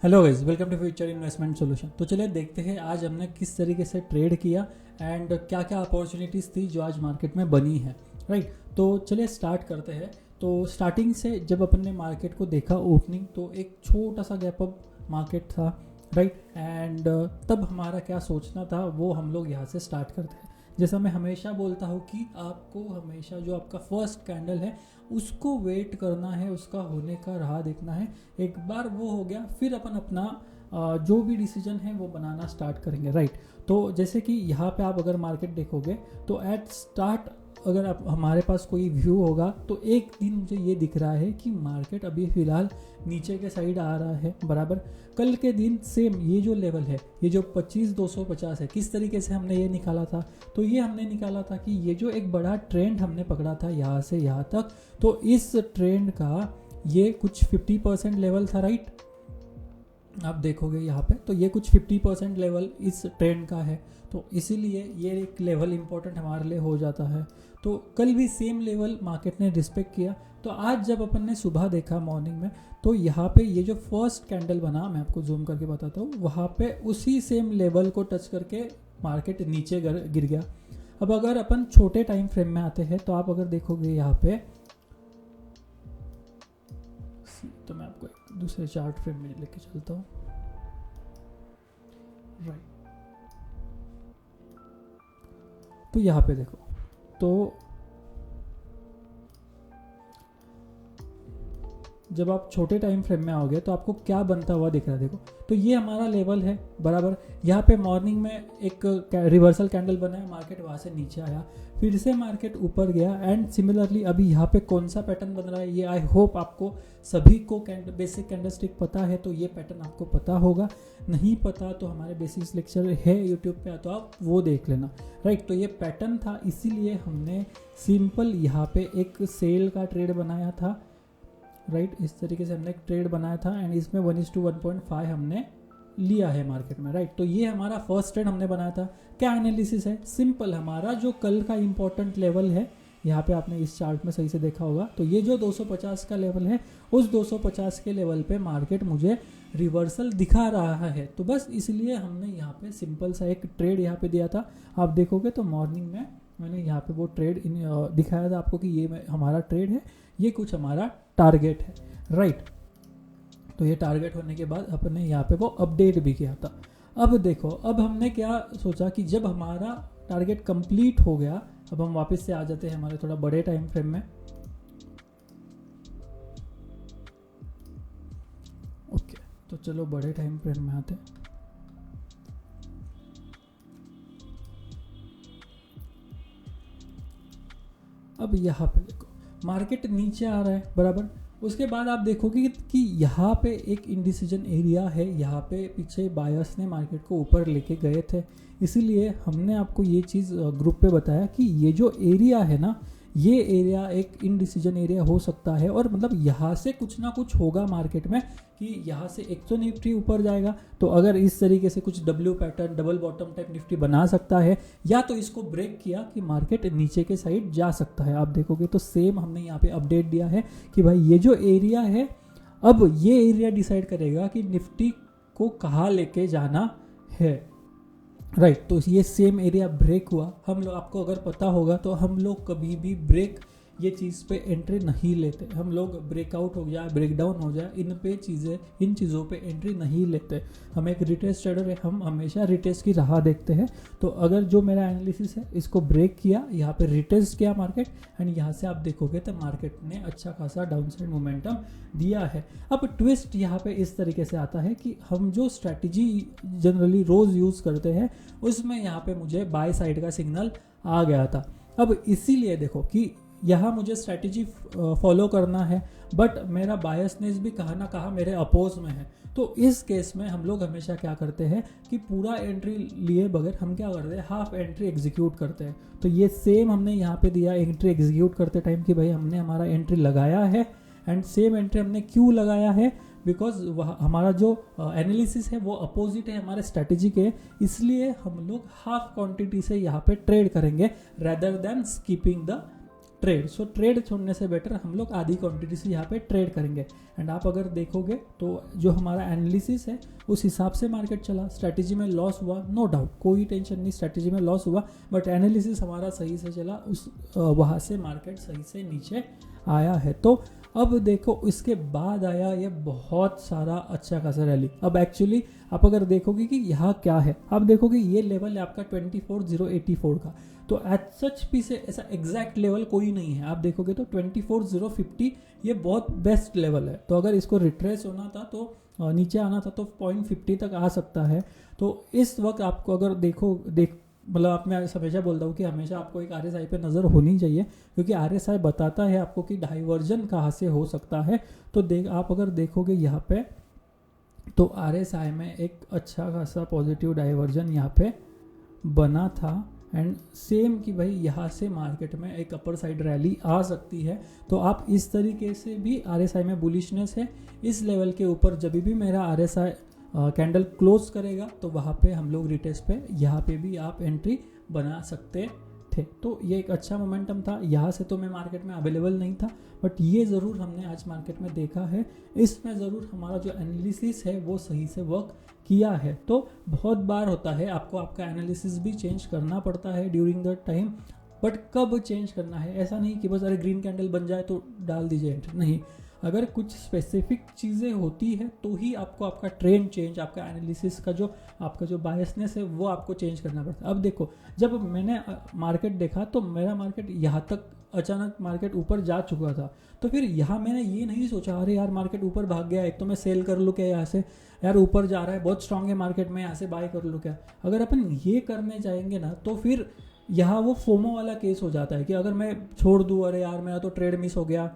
Hello guys, welcome to future investment solution. तो चलिए देखते हैं आज हमने किस तरीके से ट्रेड किया एंड क्या क्या अपॉर्चुनिटीज़ थी जो आज मार्केट में बनी है। राइट, तो चलिए स्टार्ट करते हैं। तो स्टार्टिंग से जब अपन ने मार्केट को देखा ओपनिंग, तो एक छोटा सा गैप अप मार्केट था। राइट, एंड तब हमारा क्या सोचना था वो हम लोग यहाँ से स्टार्ट करते हैं। जैसा मैं हमेशा बोलता हूँ कि आपको हमेशा जो आपका फर्स्ट कैंडल है उसको वेट करना है, उसका होने का राह देखना है। एक बार वो हो गया फिर अपन अपना जो भी डिसीजन है वो बनाना स्टार्ट करेंगे। राइट, तो जैसे कि यहाँ पे आप अगर मार्केट देखोगे तो एट स्टार्ट अगर आप हमारे पास कोई व्यू होगा तो एक दिन मुझे ये दिख रहा है कि मार्केट अभी फ़िलहाल नीचे के साइड आ रहा है बराबर। कल के दिन सेम ये जो लेवल है, ये जो 25,250 है, किस तरीके से हमने ये निकाला था? तो ये हमने निकाला था कि ये जो एक बड़ा ट्रेंड हमने पकड़ा था यहाँ से यहाँ तक, तो इस ट्रेंड का ये कुछ 50% लेवल था। राइट, आप देखोगे यहाँ पे तो ये कुछ 50% लेवल इस ट्रेंड का है, तो इसीलिए ये एक लेवल इंपॉर्टेंट हमारे लिए हो जाता है। तो कल भी सेम लेवल मार्केट ने रिस्पेक्ट किया। तो आज जब अपन ने सुबह देखा मॉर्निंग में, तो यहाँ पे ये जो फर्स्ट कैंडल बना, मैं आपको जूम करके बताता हूँ, वहाँ पे उसी सेम लेवल को टच करके मार्केट नीचे गिर गया। अब अगर अपन छोटे टाइम फ्रेम में आते हैं तो आप अगर देखोगे यहाँ पे, तो मैं आपको एक दूसरे चार्ट फ्रेम में लेके चलता हूँ। राइट, तो यहाँ पे देखो, तो जब आप छोटे टाइम फ्रेम में आओगे तो आपको क्या बनता हुआ दिख रहा है। देखो, तो ये हमारा लेवल है बराबर। यहाँ पे मॉर्निंग में एक रिवर्सल कैंडल बना है, मार्केट वहाँ से नीचे आया, फिर से मार्केट ऊपर गया, एंड सिमिलरली अभी यहाँ पे कौन सा पैटर्न बन रहा है ये आई होप आपको सभी को बेसिक कैंडलस्टिक पता है, तो ये पैटर्न आपको पता होगा। नहीं पता तो हमारे बेसिक लेक्चर है यूट्यूब पे, तो आप वो देख लेना। राइट, तो ये पैटर्न था, इसीलिए हमने सिंपल यहाँ पे एक सेल का ट्रेड बनाया था। राइट, इस तरीके से हमने एक ट्रेड बनाया था एंड इसमें 1:1.5 हमने लिया है मार्केट में। राइट, तो ये हमारा फर्स्ट ट्रेड हमने बनाया था। क्या एनालिसिस है? सिंपल, हमारा जो कल का इंपॉर्टेंट लेवल है, यहाँ पे आपने इस चार्ट में सही से देखा होगा, तो ये जो 250 का लेवल है, उस 250 के लेवल पे मार्केट मुझे रिवर्सल दिखा रहा है, तो बस इसलिए हमने यहाँ पे सिंपल सा एक ट्रेड यहाँ पे दिया था। आप देखोगे तो मॉर्निंग में मैंने यहाँ पे वो ट्रेड दिखाया था आपको कि ये हमारा ट्रेड है, ये कुछ हमारा टारगेट है। राइट, तो ये टारगेट होने के बाद अपन ने यहाँ पे वो अपडेट भी किया था। अब देखो, अब हमने क्या सोचा कि जब हमारा टारगेट कंप्लीट हो गया, अब हम वापस से आ जाते हैं हमारे थोड़ा बड़े टाइम फ्रेम में। ओके, तो चलो बड़े टाइम फ्रेम में आते हैं। अब यहाँ पे देखो, मार्केट नीचे आ रहा है बराबर। उसके बाद आप देखोगे कि यहाँ पे एक इंडिसीजन एरिया है, यहाँ पे पीछे बायर्स ने मार्केट को ऊपर लेके गए थे, इसीलिए हमने आपको ये चीज़ ग्रुप पे बताया कि ये जो एरिया है ना, ये एरिया एक इनडिसीजन एरिया हो सकता है, और मतलब यहाँ से कुछ ना कुछ होगा मार्केट में कि यहाँ से एक तो निफ्टी ऊपर जाएगा, तो अगर इस तरीके से कुछ W pattern, double bottom type Nifty बना सकता है, या तो इसको ब्रेक किया कि मार्केट नीचे के साइड जा सकता है। आप देखोगे तो सेम हमने यहाँ पे अपडेट दिया है कि भाई ये जो एरिया है, अब ये एरिया डिसाइड करेगा कि निफ्टी को कहाँ लेके जाना है। राइट, तो ये सेम एरिया ब्रेक हुआ। हम लोग, आपको अगर पता होगा तो हम लोग कभी भी ब्रेक ये चीज़ पे एंट्री नहीं लेते, हम लोग ब्रेकआउट हो जाए, ब्रेकडाउन हो जाए, इन चीज़ों पे एंट्री नहीं लेते। हम एक रिटेस्ट ट्रेडर है, हम हमेशा रिटेस्ट की राह देखते हैं। तो अगर जो मेरा एनालिसिस है, इसको ब्रेक किया, यहाँ पे रिटेस्ट किया मार्केट, एंड यहाँ से आप देखोगे तो मार्केट ने अच्छा खासा डाउनसाइड मोमेंटम दिया है। अब ट्विस्ट यहाँ पे इस तरीके से आता है कि हम जो स्ट्रैटेजी जनरली रोज़ यूज़ करते हैं, उसमें यहाँ पे मुझे बाय साइड का सिग्नल आ गया था। अब इसीलिए देखो कि यहाँ मुझे स्ट्रैटेजी फॉलो करना है, बट मेरा बायसनेस भी कहाँ ना कहाँ मेरे अपोज में है। तो इस केस में हम लोग हमेशा क्या करते हैं कि पूरा एंट्री लिए बगैर हम क्या करते हैं, हाफ एंट्री एग्जीक्यूट करते हैं। तो ये सेम हमने यहाँ पे दिया एंट्री एग्जीक्यूट करते टाइम कि भाई हमने हमारा एंट्री लगाया है, एंड सेम एंट्री हमने क्यों लगाया है, बिकॉज हमारा जो एनालिसिस है वो अपोजिट है हमारे स्ट्रैटेजी के, इसलिए हम लोग हाफ क्वांटिटी से यहाँ पे ट्रेड करेंगे rather than skipping the trade. So trade छोड़ने से बेटर हम लोग आधी क्वांटिटी से यहाँ पे ट्रेड करेंगे। एंड आप अगर देखोगे तो जो हमारा एनालिसिस है उस हिसाब से मार्केट चला। स्ट्रैटेजी में लॉस हुआ, नो डाउट, कोई टेंशन नहीं, स्ट्रैटेजी में लॉस हुआ, बट एनालिसिस हमारा सही से चला, उस वहाँ से मार्केट सही से नीचे आया है। तो अब देखो इसके बाद आया ये बहुत सारा अच्छा खासा रैली। अब एक्चुअली आप अगर देखोगे कि यहाँ क्या है, आप देखोगे ये लेवल है आपका 24,084 का। तो एज सच पी से ऐसा एग्जैक्ट लेवल कोई नहीं है। आप देखोगे तो 24,050 ये बहुत बेस्ट लेवल है। तो अगर इसको रिट्रेस होना था तो नीचे आना था तो 0.50 तक आ सकता है। तो इस वक्त आपको अगर मतलब आप, मैं हमेशा बोलता हूँ कि हमेशा आपको एक RSI पे नज़र होनी चाहिए, क्योंकि RSI बताता है आपको कि डाइवर्जन कहाँ से हो सकता है। तो आप अगर देखोगे यहाँ पे तो RSI में एक अच्छा खासा पॉजिटिव डाइवर्जन यहाँ पे बना था। एंड सेम कि भाई यहाँ से मार्केट में एक अपर साइड रैली आ सकती है। तो आप इस तरीके से भी RSI में बुलिशनेस है। इस लेवल के ऊपर जब भी मेरा RSI कैंडल क्लोज करेगा तो वहाँ पे हम लोग रिटेस्ट पे यहाँ पे भी आप एंट्री बना सकते थे। तो ये एक अच्छा मोमेंटम था। यहाँ से तो मैं मार्केट में अवेलेबल नहीं था, बट ये ज़रूर हमने आज मार्केट में देखा है, इसमें ज़रूर हमारा जो एनालिसिस है वो सही से वर्क किया है। तो बहुत बार होता है आपको आपका एनालिसिस भी चेंज करना पड़ता है ड्यूरिंग द टाइम, बट कब चेंज करना है ऐसा नहीं कि बस अरे ग्रीन कैंडल बन जाए तो डाल दीजिए एंट्री, नहीं। अगर कुछ स्पेसिफिक चीज़ें होती है तो ही आपको आपका ट्रेंड चेंज, आपका एनालिसिस का जो आपका जो बायसनेस है वो आपको चेंज करना पड़ता है। अब देखो, जब मैंने मार्केट देखा तो मेरा मार्केट यहाँ तक अचानक मार्केट ऊपर जा चुका था, तो फिर यहाँ मैंने ये नहीं सोचा अरे यार मार्केट ऊपर भाग गया, एक तो मैं सेल कर लूँ क्या यहाँ से, यार ऊपर जा रहा है बहुत स्ट्रांग है मार्केट में, यहाँ से बाय कर लूँ क्या। अगर अपन ये करने जाएंगे ना तो फिर यहाँ वो फोमो वाला केस हो जाता है कि अगर मैं छोड़ दूँ, अरे यार मेरा तो ट्रेड मिस हो गया।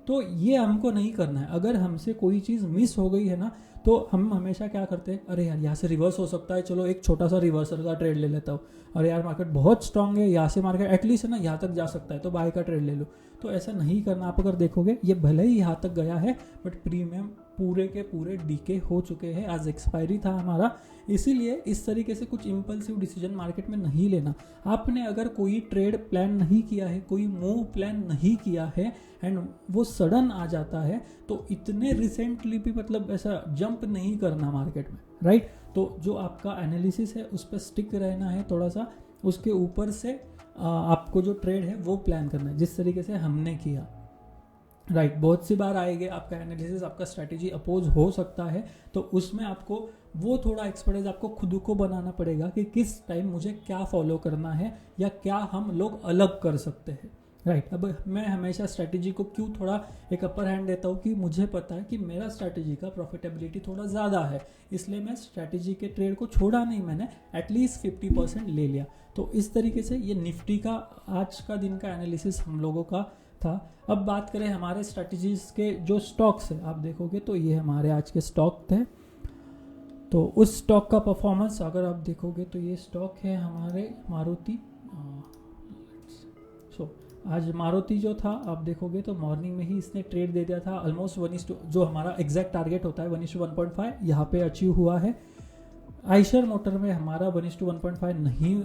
तो ये हमको नहीं करना है। अगर हमसे कोई चीज़ मिस हो गई है ना तो हम हमेशा क्या करते हैं, अरे यार यहाँ से रिवर्स हो सकता है, चलो एक छोटा सा रिवर्सल का ट्रेड ले लेता हूँ, अरे यार मार्केट बहुत स्ट्रांग है, यहाँ से मार्केट एटलीस्ट है ना यहाँ तक जा सकता है तो बाय का ट्रेड ले लो। तो ऐसा नहीं करना। आप अगर देखोगे ये भले ही यहाँ तक गया है बट प्रीमियम पूरे के पूरे डीके हो चुके हैं। आज एक्सपायरी था हमारा, इसीलिए इस तरीके से कुछ इम्पल्सिव डिसीजन मार्केट में नहीं लेना। आपने अगर कोई ट्रेड प्लान नहीं किया है, कोई मूव प्लान नहीं किया है एंड वो सडन आ जाता है तो इतने रिसेंटली भी मतलब ऐसा जंप नहीं करना मार्केट में, राइट। तो जो आपका एनालिसिस है उस पर स्टिक रहना है थोड़ा सा, उसके ऊपर से आपको जो ट्रेड है वो प्लान करना है जिस तरीके से हमने किया, राइट। बहुत सी बार आएंगे आपका एनालिसिस, आपका स्ट्रैटेजी अपोज हो सकता है, तो उसमें आपको वो थोड़ा एक्सपर्टाइज आपको खुद को बनाना पड़ेगा कि किस टाइम मुझे क्या फॉलो करना है या क्या हम लोग अलग कर सकते हैं, राइट। अब मैं हमेशा स्ट्रैटेजी को क्यों थोड़ा एक अपर हैंड देता हूँ कि मुझे पता है कि मेरा स्ट्रैटेजी का प्रॉफिटेबिलिटी थोड़ा ज़्यादा है, इसलिए मैं स्ट्रैटेजी के ट्रेड को छोड़ा नहीं, मैंने एटलीस्ट 50% ले लिया। तो इस तरीके से ये निफ्टी का आज का दिन का एनालिसिस हम लोगों का था। अब बात करें हमारे स्ट्रैटेजीज के जो स्टॉक्स है, आप देखोगे तो ये हमारे आज के स्टॉक थे। तो उस स्टॉक का परफॉर्मेंस अगर आप देखोगे तो ये स्टॉक है हमारे मारुति। आज मारुति जो था आप देखोगे तो मॉर्निंग में ही इसने ट्रेड दे दिया था ऑलमोस्ट 1:, जो हमारा एग्जैक्ट टारगेट होता है 1:1.5 यहाँ पे अचीव हुआ है। आइशर मोटर में हमारा 1:1.5 नहीं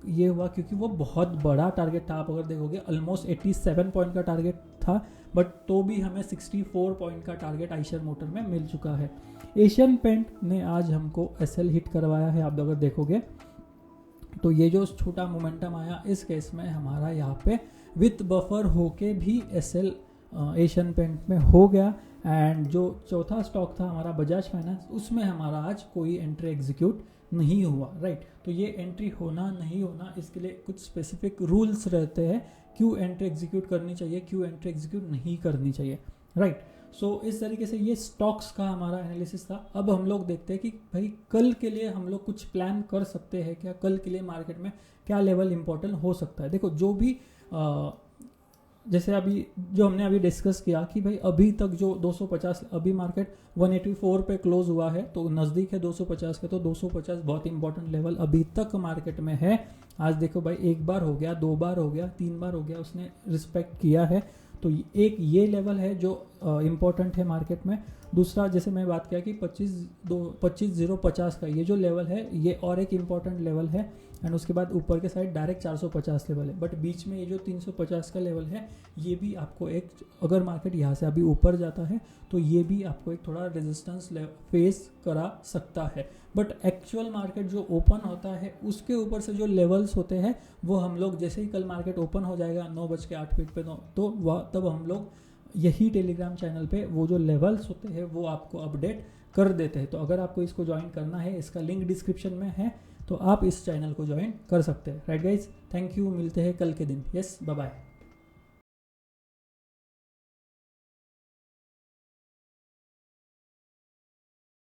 ये हुआ क्योंकि वो बहुत बड़ा टारगेट था। आप अगर देखोगे ऑलमोस्ट 87 पॉइंट का टारगेट था, बट तो भी हमें 64 पॉइंट का टारगेट आइशर मोटर में मिल चुका है। एशियन पेंट ने आज हमको SL हिट करवाया है। आप अगर देखोगे तो ये जो छोटा मोमेंटम आया इस केस में हमारा यहाँ पे विथ बफर होके भी SL एशियन पेंट में हो गया। एंड जो चौथा स्टॉक था हमारा बजाज फाइनेंस, उसमें हमारा आज कोई एंट्री एग्जीक्यूट नहीं हुआ, राइट। तो ये एंट्री होना नहीं होना इसके लिए कुछ स्पेसिफिक रूल्स रहते हैं, क्यों एंट्री एग्जीक्यूट करनी चाहिए, क्यों एंट्री एग्जीक्यूट नहीं करनी चाहिए, राइट। सो इस तरीके से ये स्टॉक्स का हमारा एनालिसिस था। अब हम लोग देखते हैं कि भाई कल के लिए हम लोग कुछ प्लान कर सकते हैं क्या, कल के लिए मार्केट में क्या लेवल इंपॉर्टेंट हो सकता है। देखो जो भी जैसे अभी जो हमने अभी डिस्कस किया कि भाई अभी तक जो 250, अभी मार्केट 184 पे क्लोज हुआ है तो नज़दीक है 250 के, तो 250 बहुत इंपॉर्टेंट लेवल अभी तक मार्केट में है। आज देखो भाई एक बार हो गया, 2 बार हो गया, 3 बार हो गया, उसने रिस्पेक्ट किया है। तो एक ये लेवल है जो इम्पोर्टेंट है मार्केट में। दूसरा जैसे मैं बात किया कि 25,050 का ये जो लेवल है ये और एक इम्पॉर्टेंट लेवल है, एंड उसके बाद ऊपर के साइड डायरेक्ट 450 लेवल है, बट बीच में ये जो 350 का लेवल है ये भी आपको एक, अगर मार्केट यहाँ से अभी ऊपर जाता है तो ये भी आपको एक थोड़ा रेजिस्टेंस फेस करा सकता है। बट एक्चुअल मार्केट जो ओपन होता है उसके ऊपर से जो लेवल्स होते हैं वो हम लोग जैसे ही कल मार्केट ओपन हो जाएगा 9:08 पे तो वह तब हम लोग यही टेलीग्राम चैनल पे वो जो लेवल्स होते हैं वो आपको अपडेट कर देते हैं। तो अगर आपको इसको ज्वाइन करना है, इसका लिंक डिस्क्रिप्शन में है, तो आप इस चैनल को ज्वाइन कर सकते हैं। राइट गाइज, थैंक यू, मिलते हैं कल के दिन। Yes, bye bye.